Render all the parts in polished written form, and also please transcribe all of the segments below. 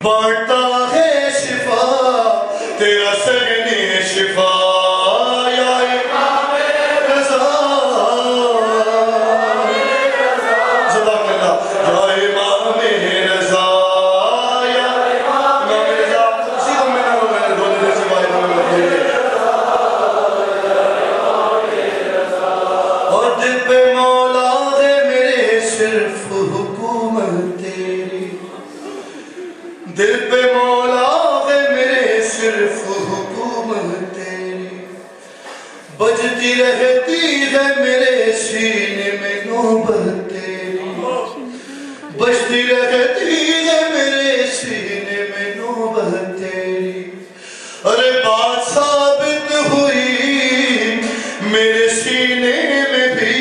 بانٹتا ہے شفا تیرا سگنے شفا یا امام رضا صدق اللہ یا امام رضا یا امام رضا اسی کو میں نہ میں نے دھونے دے سے بات اور دل پہ مولا ہے میرے صرف حکومت تیری دل پہ مولا ہے میرے صرف حکومت تیری بجتی رہتی ہے میرے سینے میں نوبت تیری بجتی رہتی ہے میرے سینے میں نوبت تیری ارے بات ثابت ہوئی میرے سینے میں بھی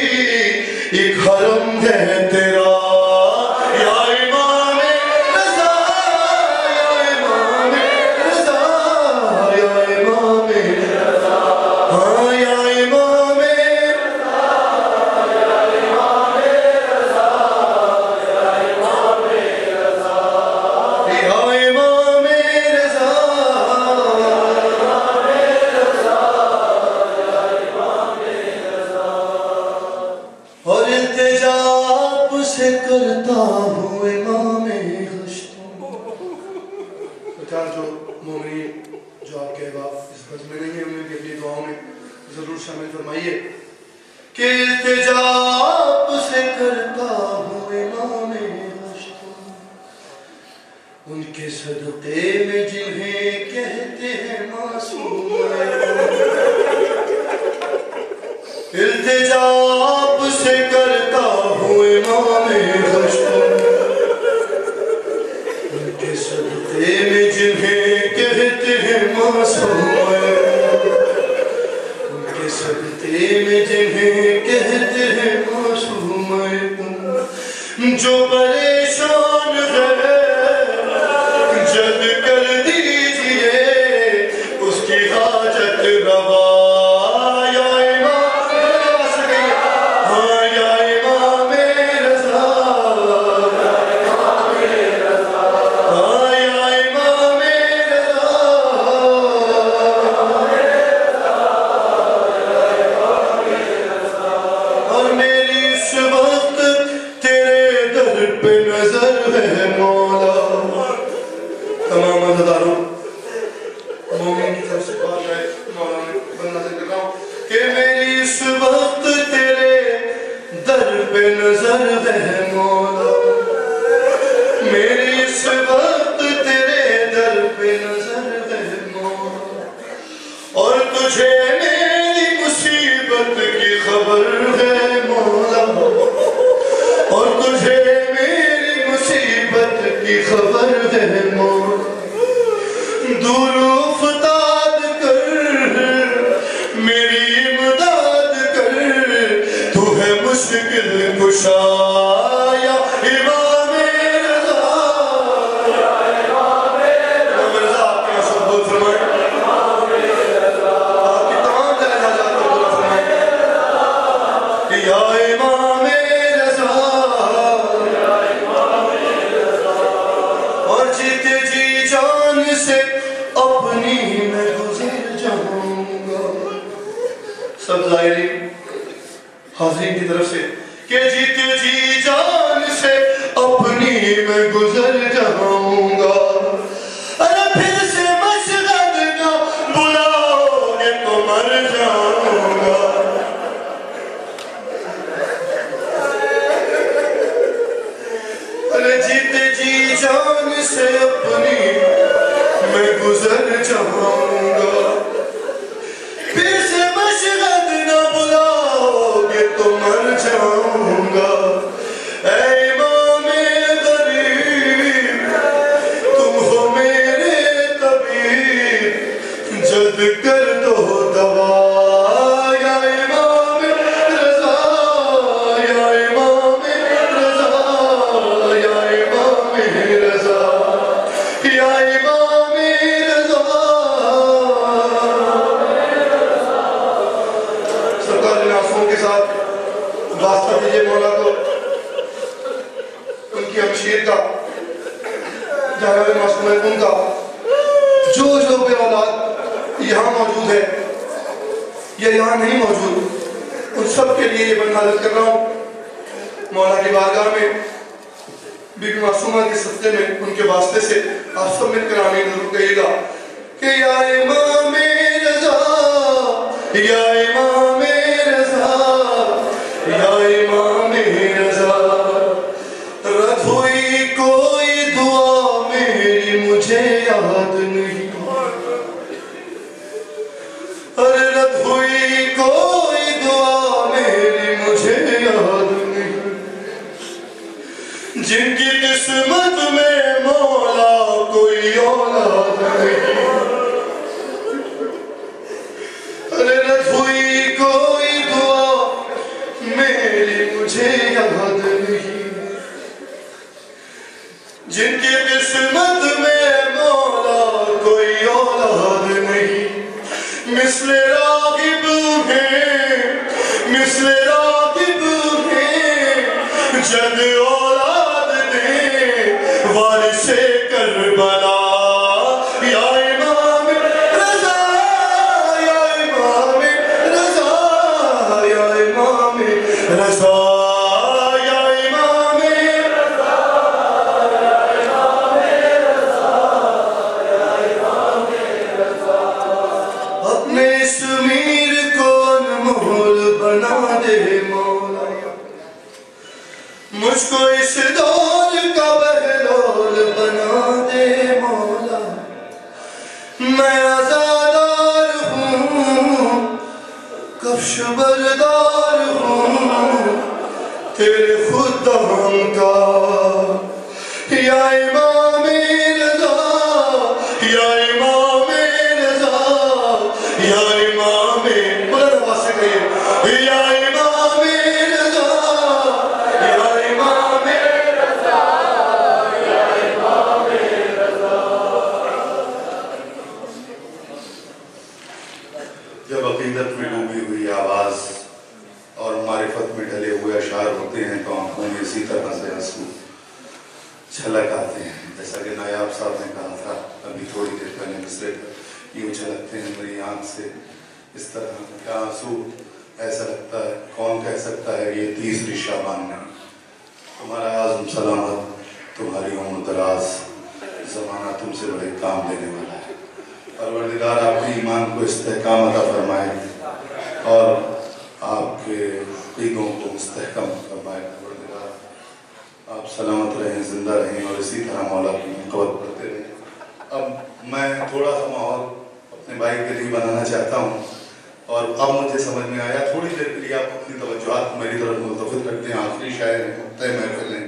ایک حرم ہے تیرا کرتا ہوں امام خشتوں جو مومنین جو آپ کے احباب اس بز میں نہیں ہیں انہیں بھی اپنی دعاوں میں ضرور شامل فرمائیے کہ التجا آپ سے کرتا ہوں امام خشتوں ان کے صدقے میں جنہیں کہتے ہیں معصوم التجا آپ سے کرتا ہوں امام خشتوں ان کے صدقے میں جنہیں کہتے ہیں معصوم ان کے صدقے میں جنہیں کہتے ہیں معصوم جو پریشان ہے جلد کر دیجئے اس کی حاجت روا کہ میری اس وقت تیرے در پہ نظر ہے مولا میری اس وقت تیرے در پہ نظر ہے مولا اور تجھے میری مصیبت کی خبر ہے مولا اور تجھے میری مصیبت کی خبر ہے مولا دور افتاد کر میری امداد کر تو ہے مشکل کشا یا امام رضا یا امام رضا آپ کے یہاں سب بول فرمائیں آپ کی تمام درجات کو بول فرمائیں یا امام رضا اور جیتے جی جان سے اپنی میں گزر جاؤں گا سب ظاہرین حاضرین کی طرف سے کہ جیتے جی جان سے اپنی میں گزر جاؤں گا ارے پھر سے مشغل نہ بلاؤ گے تو مر جاؤں گا ارے جیتے جی جان سے اپنی میں گزر جاؤں گا پھر سے مشغل نہ بلاؤ گے تو مر جاؤں گا اے امام غریب تم ہو میرے طبیب جلد کر دو دوا یا امام رضا یا امام رضا یا امام رضا یا امام رضا سرکار ناصروں کے ساتھ واسطہ دیجئے مولا کو ان کی ہمشیر کا جناب معصوم میں ان کا جو بے اولاد یہاں موجود ہے یا یہاں نہیں موجود، ان سب کے لیے یہ بند حاضر کر رہا ہوں مولا کی بارگاہ میں، بی بی معصومہ کے صدقے میں، ان کے واسطے سے آپ سب مل کر آمین ضرور کہیے گا کہ یا امام رضا، یا امام رضا، یا امام رضا، رد ہوئی کوئی دعا میری مجھے یاد نہیں، ارے رد ہوئی کوئی دعا میری مجھے یاد نہیں، جن کی قسمت میں مولا کوئی اولاد نہیں، ارے رد ہوئی کوئی دعا میری مجھے یاد نہیں، جن کی قسمت میں مولا کوئی اولاد نہیں، مثل راغب ہیں، مثل راغب ہیں، جد اولاد دیں وارث کربلا، یا امام رضا، یا امام رضا، یا امام رضا، یا امام رضا، اپنے اس میر کو انمول بنا دے مولا، مجھ کو اس دور کا بہلول بنا دے مولا، میں عزادار ہوں، کفش بردار ہوں تیرے خدام کا، یا امام رضا، یا امام رضا، یا امام، بلند آواز سے کہیے، یا امام رضا، یا امام رضا، یا امام رضا۔ جب عقیدت میں ڈوبی ہوئی آواز اور معرفت میں ڈھلے ہوئے اشعار ہوتے ہیں تو آنکھوں میں اسی طرح سے آنسو چھلک آتے ہیں، جیسا کہ نایاب صاحب نے کہا تھا ابھی تھوڑی دیر پہلے مصرے پر، یوں چھلکتے ہیں میری آنکھ سے اس طرح کہ آنسو، ایسا لگتا ہے کون کہہ سکتا ہے یہ تیسری شعبان میں تمہارا عازم سلامت، تمہاری عمر دراز، زمانہ تم سے بڑے کام لینے والا ہے، پروردگار آپ کے ایمان کو استحکام عطا فرمائے اور آپ کے عقیدوں کو مستحکم فرمائے، پروردگار آپ سلامت رہیں، زندہ رہیں اور اسی طرح مولا کی محبت کرتے رہیں۔ اب میں تھوڑا سا ماحول اپنے بھائی کے لیے بنانا چاہتا ہوں اور اب مجھے سمجھ میں آیا، تھوڑی دیر کے لیے آپ اپنی توجہات کو میری طرف ملتفت رکھتے ہیں، آخری شاعر ہیں، نقطۂ محفل ہیں۔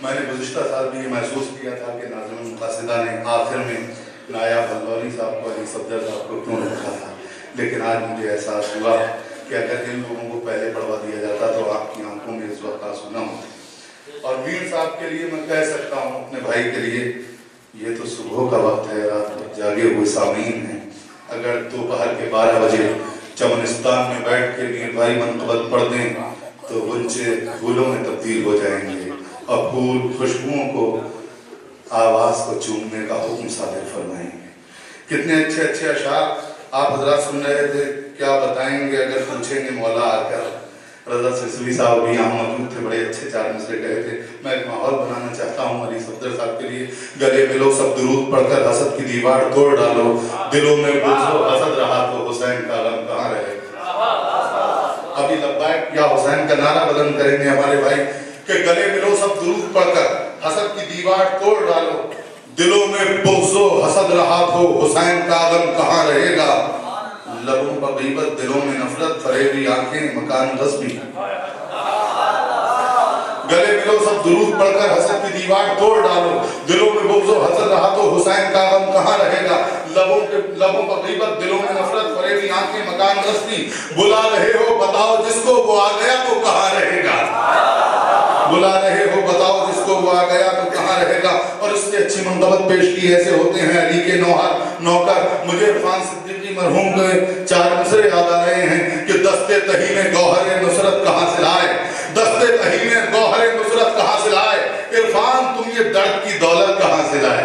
میں نے گزشتہ سال بھی یہ محسوس کیا تھا کہ ناظرین مقاصدہ نے آخر میں نایاب حلوانی صاحب کو، علی صفدر صاحب کو کیوں رکھا تھا، لیکن آج مجھے احساس ہوا کہ اگر ان لوگوں کو پہلے پڑھوا دیا جاتا تو آپ کی آنکھوں میں اس وقت آنسو نہ ہوتے۔ اور میر صاحب کے لیے میں کہہ سکتا ہوں، اپنے بھائی کے لیے، یہ تو صبح کا وقت ہے، رات تک جاگے ہوئے سامعین ہیں، اگر دوپہر کے 12 بجے چمنستان میں بیٹھ کے میر بھائی منقبت پڑھ دیں تو غنچے پھولوں میں تبدیل ہو جائیں گے اور پھول خوشبوؤں کو، آواز کو چومنے کا حکم صادر فرمائیں گے۔ کتنے اچھے اچھے اشعار آپ حضرات سن رہے تھے، کیا بتائیں گے اگر پوچھیں گے مولا آ کر۔ رضا سلسلی صاحب بھی یہاں موجود تھے، بڑے اچھے 4 مصرے کہے تھے۔ میں ایک ماحول بنانا چاہتا ہوں علی صفدر صاحب کے لیے، گلے ملو سب درود پڑھ کر حسد کی دیوار توڑ ڈالو، دلوں میں بغض و حسد رہا تو حسین کا غم کہاں رہے گا۔ ابھی لبیک یا حسین کا نعرہ بلند کریں گے ہمارے بھائی کہ گلے ملو سب درود پڑھ کر حسد کی دیوار توڑ ڈالو، دلوں میں بغض و حسد رہا تو حسین کا غم کہاں رہے گا، لبوں پر غیبت، دلوں میں نفرت، فریبی آنکھیں، مکان غصبی۔ گلے ملو سب درود پڑھ کر حسد کی دیوار توڑ ڈالو، دلوں میں بغض و حسد رہا تو حسین کا غم کہاں رہے گا، لبوں پر غیبت، دلوں میں نفرت، فریبی آنکھیں، مکان غصبی۔ بلا رہے ہو بتاؤ جس کو وہ آ گیا تو کہاں رہے گا، بلا رہے ہو بتاؤ جس کو وہ آ گیا تو کہاں رہے گا۔ اور اس سے اچھی منقبت پیش کی ایسے ہوتے ہیں علی کے نوکر۔ مجھے عرفان صدیقی مرحوم کے 4 مصرے یاد آ رہے ہیں کہ دستے تہی میں گوہر نصرت کہاں سے لائے، دستے تہی میں گوہر نصرت کہاں سے لائے، عرفان تم یہ درد کی دولت کہاں سے لائے۔